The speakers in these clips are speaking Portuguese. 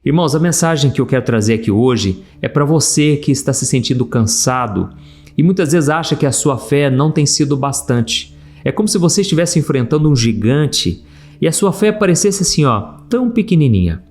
Irmãos, a mensagem que eu quero trazer aqui hoje é para você que está se sentindo cansado e muitas vezes acha que a sua fé não tem sido bastante. É como se você estivesse enfrentando um gigante e a sua fé parecesse assim, tão pequenininha.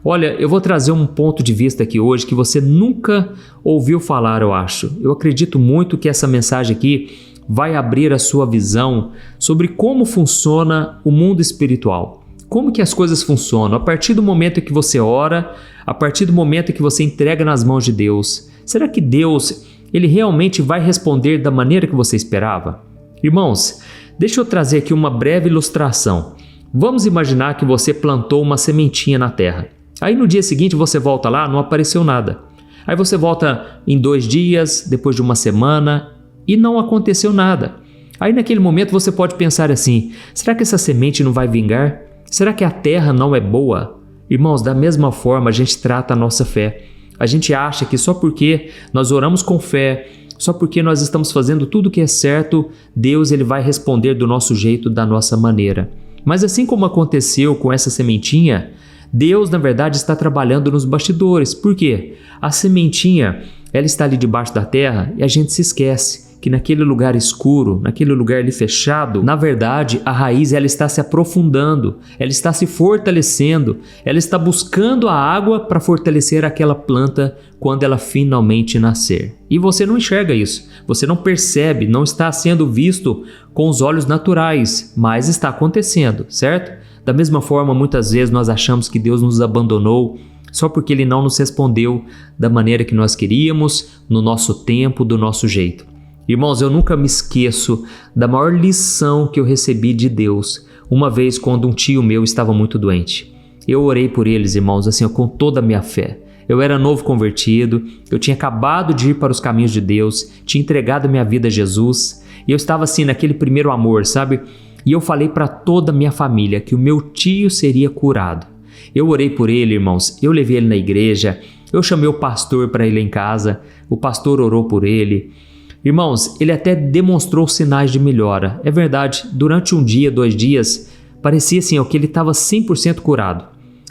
Olha, eu vou trazer um ponto de vista aqui hoje que você nunca ouviu falar, eu acho. Eu acredito muito que essa mensagem aqui vai abrir a sua visão sobre como funciona o mundo espiritual. Como que as coisas funcionam? A partir do momento que você ora, a partir do momento que você entrega nas mãos de Deus, será que Deus, Ele realmente vai responder da maneira que você esperava? Irmãos, deixa eu trazer aqui uma breve ilustração. Vamos imaginar que você plantou uma sementinha na terra. Aí no dia seguinte você volta lá, não apareceu nada. Aí você volta em 2 dias, depois de uma semana e não aconteceu nada. Aí naquele momento você pode pensar assim, será que essa semente não vai vingar? Será que a terra não é boa? Irmãos, da mesma forma a gente trata a nossa fé. A gente acha que só porque nós oramos com fé, só porque nós estamos fazendo tudo o que é certo, Deus ele vai responder do nosso jeito, da nossa maneira. Mas assim como aconteceu com essa sementinha, Deus na verdade está trabalhando nos bastidores. Por quê? A sementinha, ela está ali debaixo da terra e a gente se esquece que naquele lugar escuro, naquele lugar ali fechado, na verdade a raiz ela está se aprofundando, ela está se fortalecendo, ela está buscando a água para fortalecer aquela planta quando ela finalmente nascer. E você não enxerga isso, você não percebe, não está sendo visto com os olhos naturais, mas está acontecendo, certo? Da mesma forma, muitas vezes nós achamos que Deus nos abandonou só porque Ele não nos respondeu da maneira que nós queríamos, no nosso tempo, do nosso jeito. Irmãos, eu nunca me esqueço da maior lição que eu recebi de Deus, uma vez quando um tio meu estava muito doente. Eu orei por eles, irmãos, assim, com toda a minha fé. Eu era novo convertido, eu tinha acabado de ir para os caminhos de Deus, tinha entregado minha vida a Jesus, e eu estava assim naquele primeiro amor, sabe? E eu falei para toda a minha família que o meu tio seria curado. Eu orei por ele, irmãos, eu levei ele na igreja, eu chamei o pastor para ir lá em casa, o pastor orou por ele. Irmãos, ele até demonstrou sinais de melhora. É verdade, durante 1 dia, 2 dias, parecia assim que ele estava 100% curado.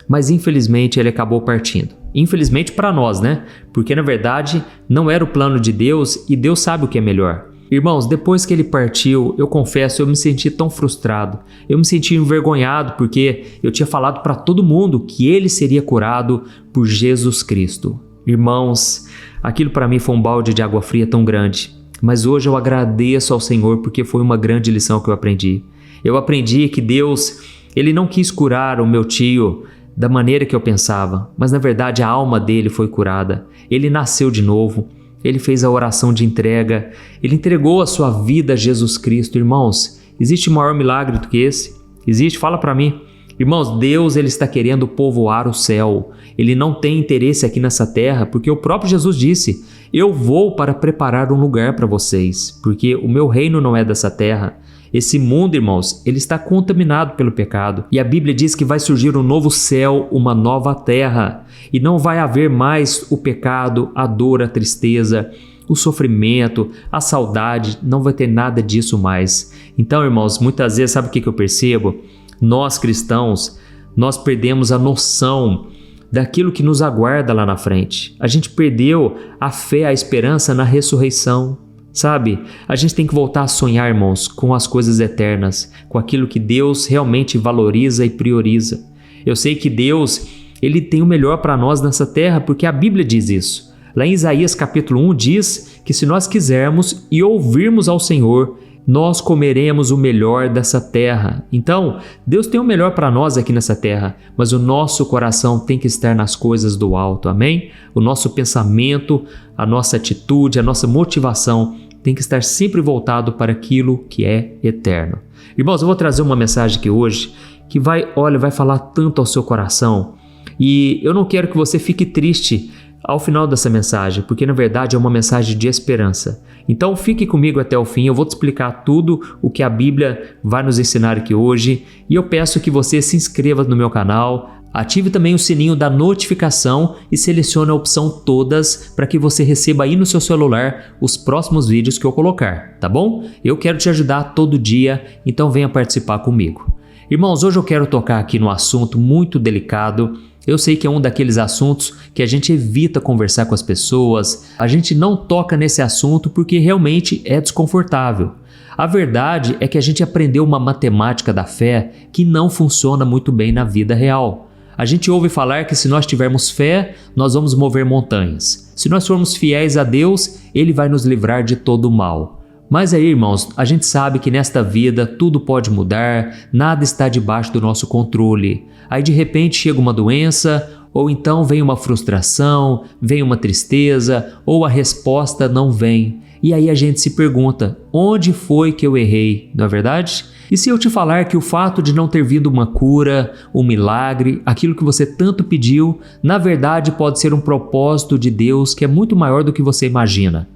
Mas infelizmente ele acabou partindo. Infelizmente para nós, né? Porque na verdade não era o plano de Deus e Deus sabe o que é melhor. Irmãos, depois que ele partiu, eu confesso, eu me senti tão frustrado. Eu me senti envergonhado porque eu tinha falado para todo mundo que ele seria curado por Jesus Cristo. Irmãos, aquilo para mim foi um balde de água fria tão grande. Mas hoje eu agradeço ao Senhor porque foi uma grande lição que eu aprendi. Eu aprendi que Deus, Ele não quis curar o meu tio da maneira que eu pensava, mas na verdade a alma dele foi curada. Ele nasceu de novo, ele fez a oração de entrega, ele entregou a sua vida a Jesus Cristo. Irmãos, existe maior milagre do que esse? Existe? Fala para mim. Irmãos, Deus ele está querendo povoar o céu. Ele não tem interesse aqui nessa terra, porque o próprio Jesus disse, eu vou para preparar um lugar para vocês, porque o meu reino não é dessa terra. Esse mundo, irmãos, ele está contaminado pelo pecado. E a Bíblia diz que vai surgir um novo céu, uma nova terra. E não vai haver mais o pecado, a dor, a tristeza, o sofrimento, a saudade. Não vai ter nada disso mais. Então, irmãos, muitas vezes, sabe o que eu percebo? Nós cristãos, nós perdemos a noção daquilo que nos aguarda lá na frente. A gente perdeu a fé, a esperança na ressurreição, sabe? A gente tem que voltar a sonhar, irmãos, com as coisas eternas, com aquilo que Deus realmente valoriza e prioriza. Eu sei que Deus, Ele tem o melhor para nós nessa terra, porque a Bíblia diz isso. Lá em Isaías capítulo 1 diz que se nós quisermos e ouvirmos ao Senhor, nós comeremos o melhor dessa terra. Então, Deus tem o melhor para nós aqui nessa terra, mas o nosso coração tem que estar nas coisas do alto, amém? O nosso pensamento, a nossa atitude, a nossa motivação tem que estar sempre voltado para aquilo que é eterno. Irmãos, eu vou trazer uma mensagem aqui hoje que vai falar tanto ao seu coração e eu não quero que você fique triste ao final dessa mensagem, porque na verdade é uma mensagem de esperança. Então fique comigo até o fim, eu vou te explicar tudo o que a Bíblia vai nos ensinar aqui hoje e eu peço que você se inscreva no meu canal, ative também o sininho da notificação e selecione a opção todas para que você receba aí no seu celular os próximos vídeos que eu colocar, tá bom? Eu quero te ajudar todo dia, então venha participar comigo. Irmãos, hoje eu quero tocar aqui num assunto muito delicado. Eu sei que é um daqueles assuntos que a gente evita conversar com as pessoas, a gente não toca nesse assunto porque realmente é desconfortável. A verdade é que a gente aprendeu uma matemática da fé que não funciona muito bem na vida real. A gente ouve falar que se nós tivermos fé, nós vamos mover montanhas. Se nós formos fiéis a Deus, Ele vai nos livrar de todo o mal. Mas aí, irmãos, a gente sabe que nesta vida tudo pode mudar, nada está debaixo do nosso controle. Aí de repente chega uma doença, ou então vem uma frustração, vem uma tristeza, ou a resposta não vem. E aí a gente se pergunta, onde foi que eu errei, não é verdade? E se eu te falar que o fato de não ter vindo uma cura, um milagre, aquilo que você tanto pediu, na verdade pode ser um propósito de Deus que é muito maior do que você imagina.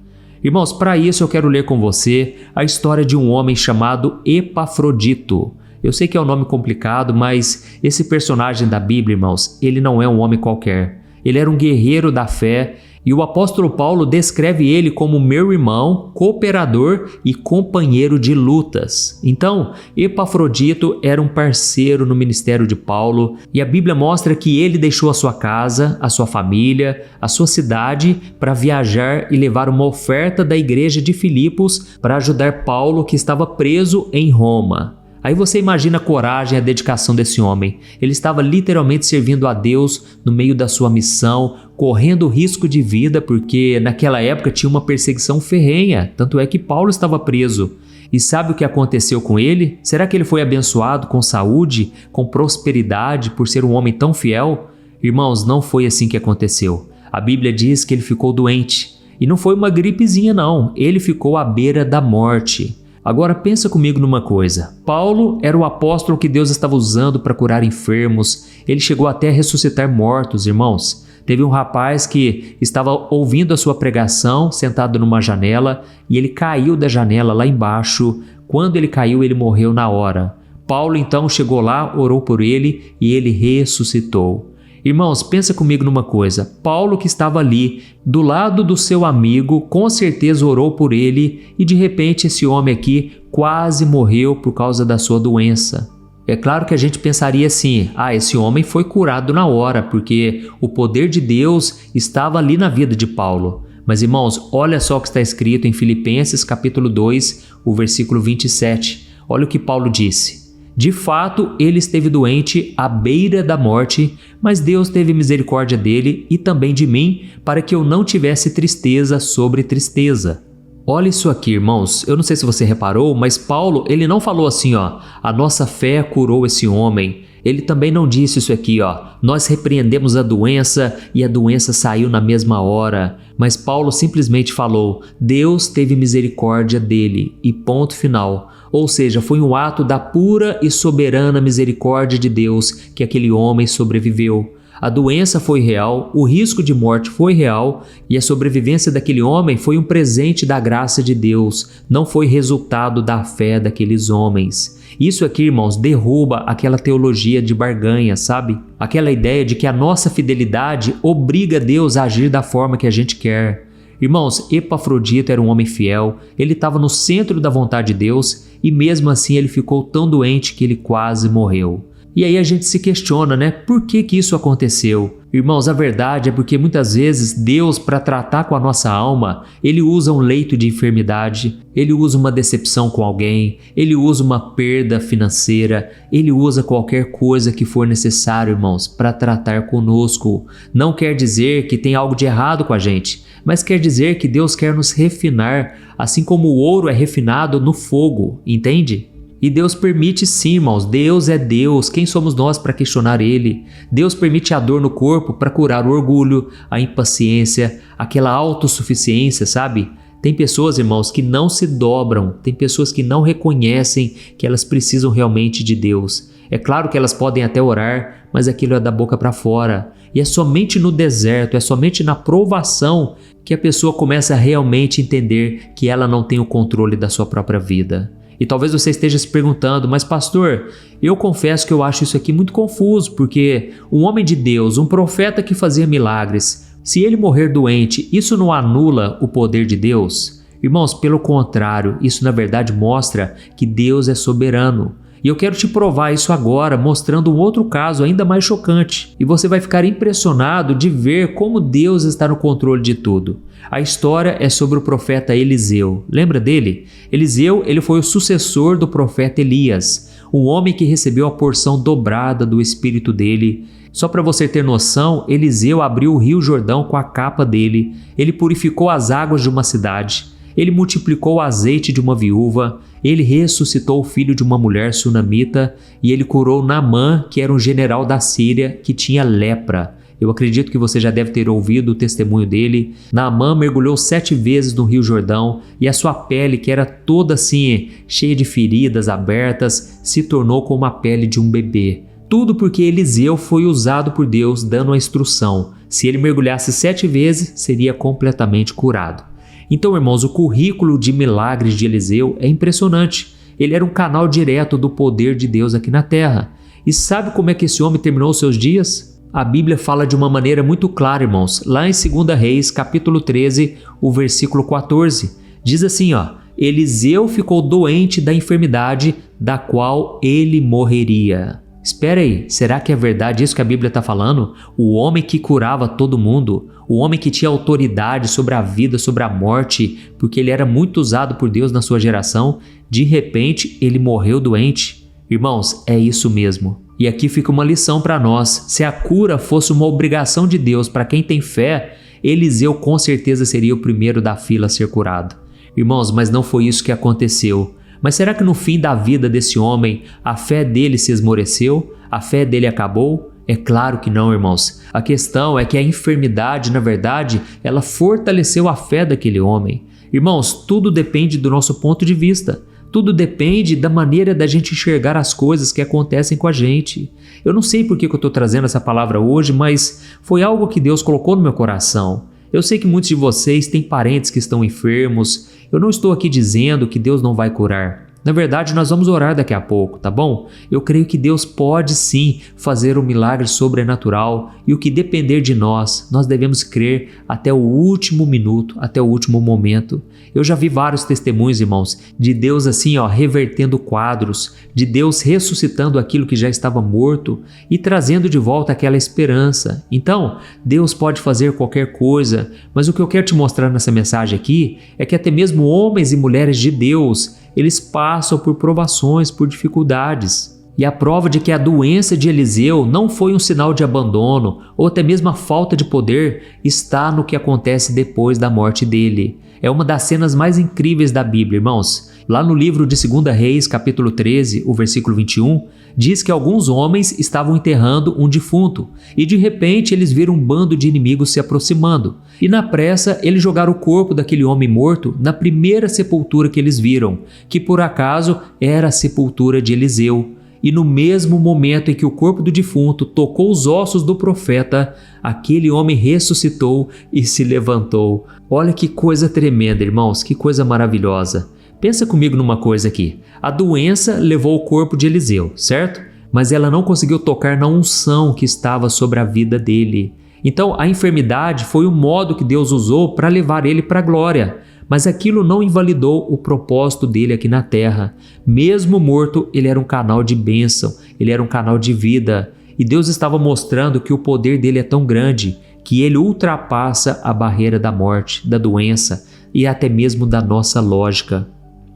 Irmãos, para isso eu quero ler com você a história de um homem chamado Epafrodito. Eu sei que é um nome complicado, mas esse personagem da Bíblia, irmãos, ele não é um homem qualquer. Ele era um guerreiro da fé e o apóstolo Paulo descreve ele como meu irmão, cooperador e companheiro de lutas. Então, Epafrodito era um parceiro no ministério de Paulo e a Bíblia mostra que ele deixou a sua casa, a sua família, a sua cidade para viajar e levar uma oferta da igreja de Filipos para ajudar Paulo, que estava preso em Roma. Aí você imagina a coragem e a dedicação desse homem. Ele estava literalmente servindo a Deus no meio da sua missão, correndo risco de vida, porque naquela época tinha uma perseguição ferrenha, tanto é que Paulo estava preso. E sabe o que aconteceu com ele? Será que ele foi abençoado com saúde, com prosperidade, por ser um homem tão fiel? Irmãos, não foi assim que aconteceu. A Bíblia diz que ele ficou doente. E não foi uma gripezinha não, ele ficou à beira da morte. Agora pensa comigo numa coisa, Paulo era o apóstolo que Deus estava usando para curar enfermos, ele chegou até a ressuscitar mortos, irmãos. Teve um rapaz que estava ouvindo a sua pregação, sentado numa janela, e ele caiu da janela lá embaixo. Quando ele caiu, ele morreu na hora. Paulo então chegou lá, orou por ele e ele ressuscitou. Irmãos, pensa comigo numa coisa, Paulo que estava ali, do lado do seu amigo, com certeza orou por ele e de repente esse homem aqui quase morreu por causa da sua doença. É claro que a gente pensaria assim, esse homem foi curado na hora, porque o poder de Deus estava ali na vida de Paulo. Mas irmãos, olha só o que está escrito em Filipenses capítulo 2, o versículo 27. Olha o que Paulo disse. De fato, ele esteve doente à beira da morte, mas Deus teve misericórdia dele e também de mim, para que eu não tivesse tristeza sobre tristeza. Olha isso aqui, irmãos. Eu não sei se você reparou, mas Paulo, ele não falou assim, a nossa fé curou esse homem. Ele também não disse isso aqui, nós repreendemos a doença e a doença saiu na mesma hora. Mas Paulo simplesmente falou, Deus teve misericórdia dele e ponto final. Ou seja, foi um ato da pura e soberana misericórdia de Deus que aquele homem sobreviveu. A doença foi real, o risco de morte foi real e a sobrevivência daquele homem foi um presente da graça de Deus, não foi resultado da fé daqueles homens. Isso aqui, irmãos, derruba aquela teologia de barganha, sabe? Aquela ideia de que a nossa fidelidade obriga Deus a agir da forma que a gente quer. Irmãos, Epafrodito era um homem fiel, ele estava no centro da vontade de Deus e mesmo assim ele ficou tão doente que ele quase morreu. E aí a gente se questiona, por que isso aconteceu? Irmãos, a verdade é porque muitas vezes Deus, para tratar com a nossa alma, Ele usa um leito de enfermidade, Ele usa uma decepção com alguém, Ele usa uma perda financeira, Ele usa qualquer coisa que for necessário, irmãos, para tratar conosco. Não quer dizer que tem algo de errado com a gente, mas quer dizer que Deus quer nos refinar, assim como o ouro é refinado no fogo, entende? E Deus permite sim, irmãos, Deus é Deus, quem somos nós para questionar Ele? Deus permite a dor no corpo para curar o orgulho, a impaciência, aquela autossuficiência, sabe? Tem pessoas, irmãos, que não se dobram, tem pessoas que não reconhecem que elas precisam realmente de Deus. É claro que elas podem até orar, mas aquilo é da boca para fora. E é somente no deserto, é somente na provação que a pessoa começa a realmente entender que ela não tem o controle da sua própria vida. E talvez você esteja se perguntando, mas pastor, eu confesso que eu acho isso aqui muito confuso, porque um homem de Deus, um profeta que fazia milagres, se ele morrer doente, isso não anula o poder de Deus? Irmãos, pelo contrário, isso na verdade mostra que Deus é soberano. E eu quero te provar isso agora, mostrando um outro caso ainda mais chocante. E você vai ficar impressionado de ver como Deus está no controle de tudo. A história é sobre o profeta Eliseu. Lembra dele? Eliseu, ele foi o sucessor do profeta Elias, um homem que recebeu a porção dobrada do espírito dele. Só para você ter noção, Eliseu abriu o rio Jordão com a capa dele, ele purificou as águas de uma cidade, ele multiplicou o azeite de uma viúva, ele ressuscitou o filho de uma mulher sunamita e ele curou Naamã, que era um general da Síria que tinha lepra. Eu acredito que você já deve ter ouvido o testemunho dele. Naamã mergulhou 7 vezes no rio Jordão e a sua pele, que era toda assim, cheia de feridas abertas, se tornou como a pele de um bebê. Tudo porque Eliseu foi usado por Deus dando a instrução. Se ele mergulhasse 7 vezes, seria completamente curado. Então, irmãos, o currículo de milagres de Eliseu é impressionante. Ele era um canal direto do poder de Deus aqui na terra. E sabe como é que esse homem terminou os seus dias? A Bíblia fala de uma maneira muito clara, irmãos. Lá em 2 Reis, capítulo 13, o versículo 14, diz assim, Eliseu ficou doente da enfermidade da qual ele morreria. Espera aí, será que é verdade isso que a Bíblia está falando? O homem que curava todo mundo, o homem que tinha autoridade sobre a vida, sobre a morte, porque ele era muito usado por Deus na sua geração, de repente ele morreu doente? Irmãos, é isso mesmo. E aqui fica uma lição para nós. Se a cura fosse uma obrigação de Deus para quem tem fé, Eliseu com certeza seria o primeiro da fila a ser curado. Irmãos, mas não foi isso que aconteceu. Mas será que no fim da vida desse homem, a fé dele se esmoreceu? A fé dele acabou? É claro que não, irmãos. A questão é que a enfermidade, na verdade, ela fortaleceu a fé daquele homem. Irmãos, tudo depende do nosso ponto de vista. Tudo depende da maneira da gente enxergar as coisas que acontecem com a gente. Eu não sei por que eu estou trazendo essa palavra hoje, mas foi algo que Deus colocou no meu coração. Eu sei que muitos de vocês têm parentes que estão enfermos. Eu não estou aqui dizendo que Deus não vai curar. Na verdade, nós vamos orar daqui a pouco, tá bom? Eu creio que Deus pode sim fazer um milagre sobrenatural e o que depender de nós, nós devemos crer até o último minuto, até o último momento. Eu já vi vários testemunhos, irmãos, de Deus assim, revertendo quadros, de Deus ressuscitando aquilo que já estava morto e trazendo de volta aquela esperança. Então, Deus pode fazer qualquer coisa, mas o que eu quero te mostrar nessa mensagem aqui é que até mesmo homens e mulheres de Deus, eles passam por provações, por dificuldades. E a prova de que a doença de Eliseu não foi um sinal de abandono ou até mesmo a falta de poder está no que acontece depois da morte dele. É uma das cenas mais incríveis da Bíblia, irmãos. Lá no livro de 2 Reis, capítulo 13, o versículo 21, diz que alguns homens estavam enterrando um defunto e de repente eles viram um bando de inimigos se aproximando. E na pressa eles jogaram o corpo daquele homem morto na primeira sepultura que eles viram, que por acaso era a sepultura de Eliseu. E no mesmo momento em que o corpo do defunto tocou os ossos do profeta, aquele homem ressuscitou e se levantou. Olha que coisa tremenda, irmãos, que coisa maravilhosa. Pensa comigo numa coisa aqui. A doença levou o corpo de Eliseu, certo? Mas ela não conseguiu tocar na unção que estava sobre a vida dele. Então a enfermidade foi o modo que Deus usou para levar ele para a glória. Mas aquilo não invalidou o propósito dele aqui na terra. Mesmo morto, ele era um canal de bênção, ele era um canal de vida. E Deus estava mostrando que o poder dele é tão grande que ele ultrapassa a barreira da morte, da doença e até mesmo da nossa lógica.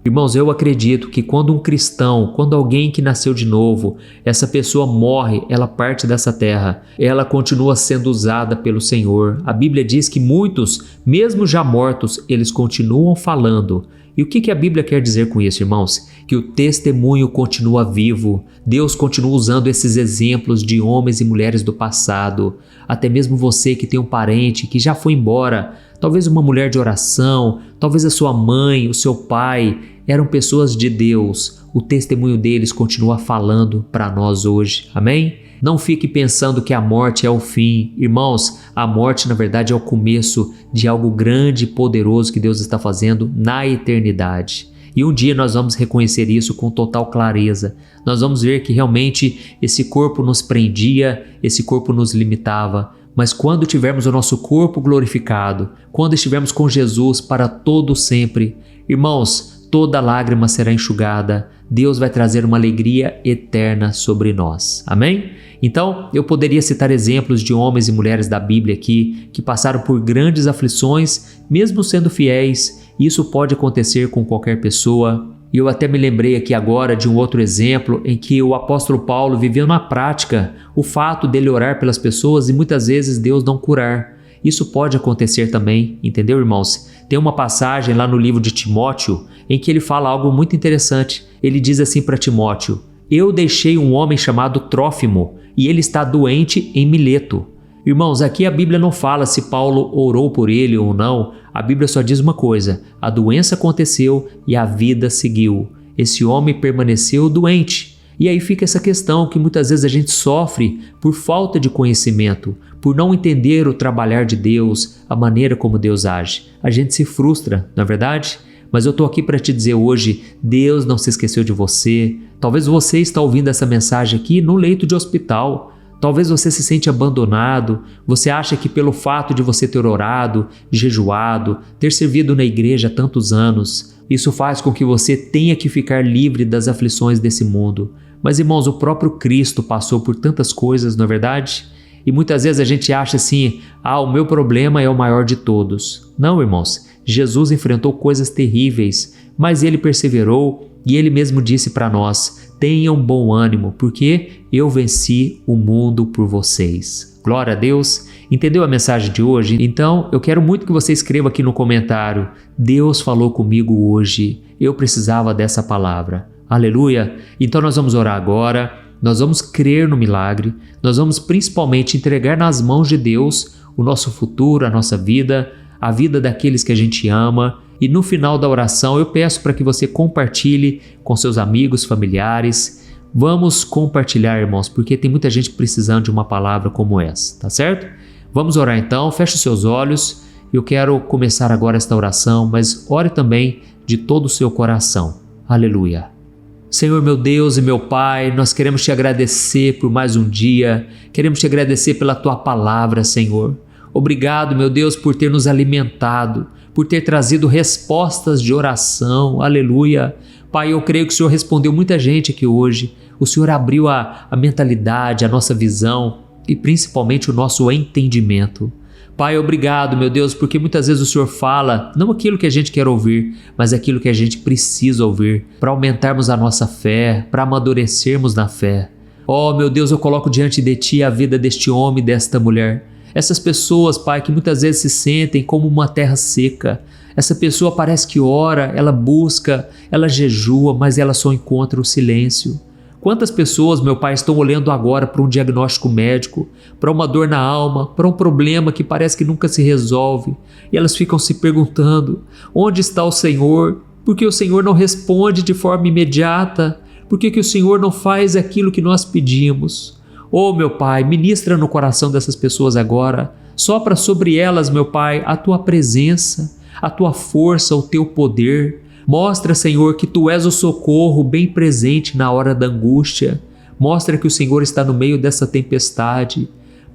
Irmãos, eu acredito que quando um cristão, quando alguém que nasceu de novo, essa pessoa morre, ela parte dessa terra, ela continua sendo usada pelo Senhor. A Bíblia diz que muitos, mesmo já mortos, eles continuam falando. E o que a Bíblia quer dizer com isso, irmãos? Que o testemunho continua vivo. Deus continua usando esses exemplos de homens e mulheres do passado. Até mesmo você que tem um parente que já foi embora, talvez uma mulher de oração, talvez a sua mãe, o seu pai, eram pessoas de Deus. O testemunho deles continua falando para nós hoje. Amém? Não fique pensando que a morte é o fim. Irmãos, a morte na verdade é o começo de algo grande e poderoso que Deus está fazendo na eternidade. E um dia nós vamos reconhecer isso com total clareza. Nós vamos ver que realmente esse corpo nos prendia, esse corpo nos limitava. Mas quando tivermos o nosso corpo glorificado, quando estivermos com Jesus para todo sempre, irmãos, toda lágrima será enxugada, Deus vai trazer uma alegria eterna sobre nós. Amém? Então, eu poderia citar exemplos de homens e mulheres da Bíblia aqui que passaram por grandes aflições, mesmo sendo fiéis. Isso pode acontecer com qualquer pessoa. E eu até me lembrei aqui agora de um outro exemplo em que o apóstolo Paulo viveu na prática o fato dele orar pelas pessoas e muitas vezes Deus não curar. Isso pode acontecer também, entendeu, irmãos? Tem uma passagem lá no livro de Timóteo em que ele fala algo muito interessante. Ele diz assim para Timóteo: eu deixei um homem chamado Trófimo e ele está doente em Mileto. Irmãos, aqui a Bíblia não fala se Paulo orou por ele ou não. A Bíblia só diz uma coisa: a doença aconteceu e a vida seguiu. Esse homem permaneceu doente. E aí fica essa questão que muitas vezes a gente sofre por falta de conhecimento, por não entender o trabalhar de Deus, a maneira como Deus age. A gente se frustra, não é verdade? Mas eu estou aqui para te dizer hoje, Deus não se esqueceu de você. Talvez você está ouvindo essa mensagem aqui no leito de hospital. Talvez você se sente abandonado, você acha que pelo fato de você ter orado, jejuado, ter servido na igreja há tantos anos, isso faz com que você tenha que ficar livre das aflições desse mundo. Mas irmãos, o próprio Cristo passou por tantas coisas, não é verdade? E muitas vezes a gente acha assim, o meu problema é o maior de todos. Não, irmãos, Jesus enfrentou coisas terríveis, mas ele perseverou e ele mesmo disse para nós: tenham bom ânimo, porque eu venci o mundo por vocês. Glória a Deus! Entendeu a mensagem de hoje? Então, eu quero muito que você escreva aqui no comentário: Deus falou comigo hoje, eu precisava dessa palavra. Aleluia! Então nós vamos orar agora, nós vamos crer no milagre, nós vamos principalmente entregar nas mãos de Deus o nosso futuro, a nossa vida, a vida daqueles que a gente ama. E no final da oração eu peço para que você compartilhe com seus amigos, familiares. Vamos compartilhar, irmãos, porque tem muita gente precisando de uma palavra como essa, tá certo? Vamos orar então, feche os seus olhos. Eu quero começar agora esta oração, mas ore também de todo o seu coração. Aleluia. Senhor meu Deus e meu Pai, nós queremos te agradecer por mais um dia, queremos te agradecer pela tua palavra, Senhor. Obrigado, meu Deus, por ter nos alimentado, por ter trazido respostas de oração, aleluia. Pai, eu creio que o Senhor respondeu muita gente aqui hoje, o Senhor abriu a mentalidade, a nossa visão e principalmente o nosso entendimento. Pai, obrigado, meu Deus, porque muitas vezes o Senhor fala, não aquilo que a gente quer ouvir, mas aquilo que a gente precisa ouvir, para aumentarmos a nossa fé, para amadurecermos na fé. Oh, meu Deus, eu coloco diante de Ti a vida deste homem e desta mulher. Essas pessoas, Pai, que muitas vezes se sentem como uma terra seca. Essa pessoa parece que ora, ela busca, ela jejua, mas ela só encontra o silêncio. Quantas pessoas, meu Pai, estão olhando agora para um diagnóstico médico, para uma dor na alma, para um problema que parece que nunca se resolve, e elas ficam se perguntando: onde está o Senhor? Por que o Senhor não responde de forma imediata? Por que o Senhor não faz aquilo que nós pedimos? Oh, meu Pai, ministra no coração dessas pessoas agora, sopra sobre elas, meu Pai, a Tua presença, a Tua força, o Teu poder. Mostra, Senhor, que Tu és o socorro bem presente na hora da angústia. Mostra que o Senhor está no meio dessa tempestade.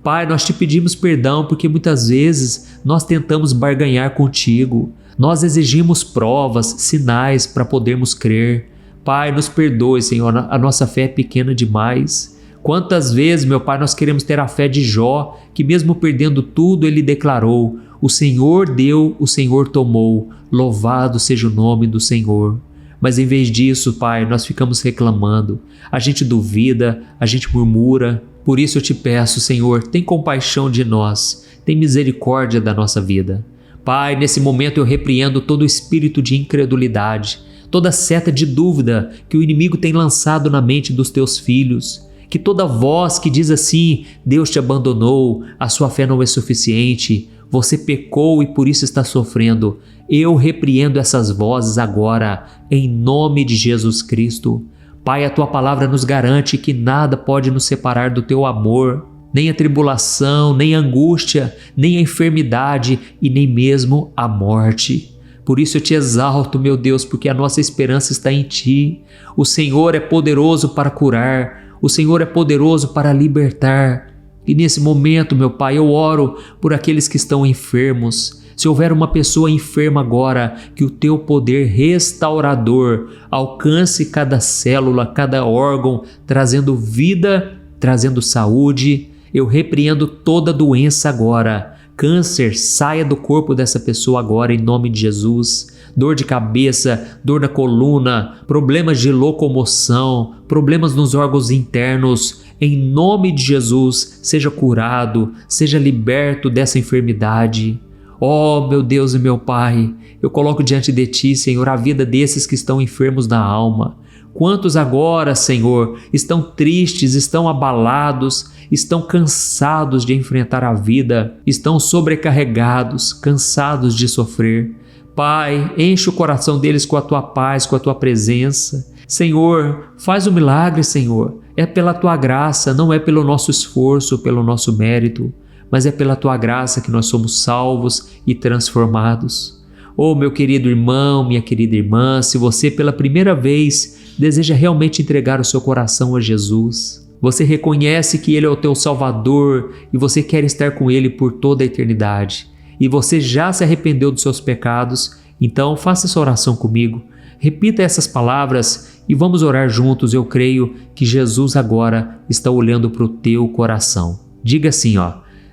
Pai, nós Te pedimos perdão porque muitas vezes nós tentamos barganhar contigo. Nós exigimos provas, sinais para podermos crer. Pai, nos perdoe, Senhor, a nossa fé é pequena demais. Quantas vezes, meu Pai, nós queremos ter a fé de Jó, que mesmo perdendo tudo, ele declarou: o Senhor deu, o Senhor tomou, louvado seja o nome do Senhor. Mas em vez disso, Pai, nós ficamos reclamando, a gente duvida, a gente murmura. Por isso eu te peço, Senhor, tem compaixão de nós, tem misericórdia da nossa vida. Pai, nesse momento eu repreendo todo o espírito de incredulidade, toda seta de dúvida que o inimigo tem lançado na mente dos teus filhos. Que toda voz que diz assim: Deus te abandonou, a sua fé não é suficiente, você pecou e por isso está sofrendo, eu repreendo essas vozes agora, em nome de Jesus Cristo. Pai, a Tua palavra nos garante que nada pode nos separar do Teu amor, nem a tribulação, nem a angústia, nem a enfermidade e nem mesmo a morte. Por isso eu te exalto, meu Deus, porque a nossa esperança está em Ti. O Senhor é poderoso para curar, o Senhor é poderoso para libertar. E nesse momento, meu Pai, eu oro por aqueles que estão enfermos, Se houver uma pessoa enferma agora, que o teu poder restaurador alcance cada célula, cada órgão, trazendo vida, trazendo saúde. Eu repreendo toda doença agora. Câncer, saia do corpo dessa pessoa agora em nome de Jesus. Dor de cabeça, dor na coluna, problemas de locomoção, problemas nos órgãos internos, em nome de Jesus, seja curado, seja liberto dessa enfermidade. Oh, meu Deus e meu Pai, eu coloco diante de Ti, Senhor, a vida desses que estão enfermos na alma. Quantos agora, Senhor, estão tristes, estão abalados, estão cansados de enfrentar a vida, estão sobrecarregados, cansados de sofrer. Pai, enche o coração deles com a Tua paz, com a Tua presença. Senhor, faz um milagre, Senhor. É pela Tua graça, não é pelo nosso esforço, pelo nosso mérito, mas é pela Tua graça que nós somos salvos e transformados. Oh, meu querido irmão, minha querida irmã, se você pela primeira vez deseja realmente entregar o seu coração a Jesus, você reconhece que Ele é o teu Salvador e você quer estar com Ele por toda a eternidade, e você já se arrependeu dos seus pecados, então faça essa oração comigo. Repita essas palavras e vamos orar juntos. Eu creio que Jesus agora está olhando para o teu coração. Diga assim,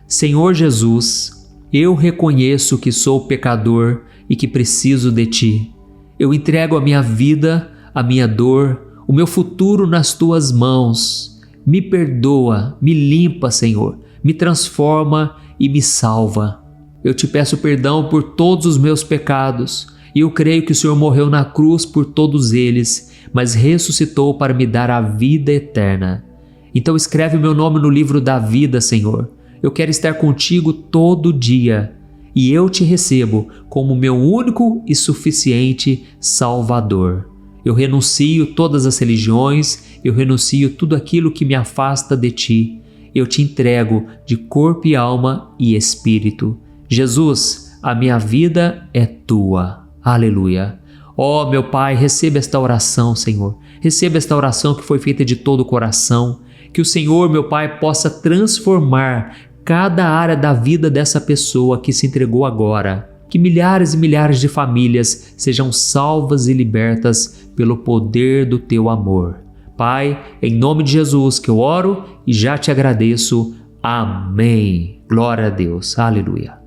Senhor Jesus, eu reconheço que sou pecador e que preciso de Ti. Eu entrego a minha vida, a minha dor, o meu futuro nas Tuas mãos. Me perdoa, me limpa, Senhor, me transforma e me salva. Eu Te peço perdão por todos os meus pecados e eu creio que o Senhor morreu na cruz por todos eles, mas ressuscitou para me dar a vida eterna. Então escreve o meu nome no livro da vida, Senhor. Eu quero estar contigo todo dia e eu Te recebo como meu único e suficiente Salvador. Eu renuncio todas as religiões, eu renuncio tudo aquilo que me afasta de Ti. Eu Te entrego de corpo e alma e espírito. Jesus, a minha vida é Tua. Aleluia. Oh, meu Pai, receba esta oração, Senhor. Receba esta oração que foi feita de todo o coração. Que o Senhor, meu Pai, possa transformar cada área da vida dessa pessoa que se entregou agora. Que milhares e milhares de famílias sejam salvas e libertas pelo poder do Teu amor. Pai, em nome de Jesus que eu oro e já Te agradeço. Amém. Glória a Deus. Aleluia.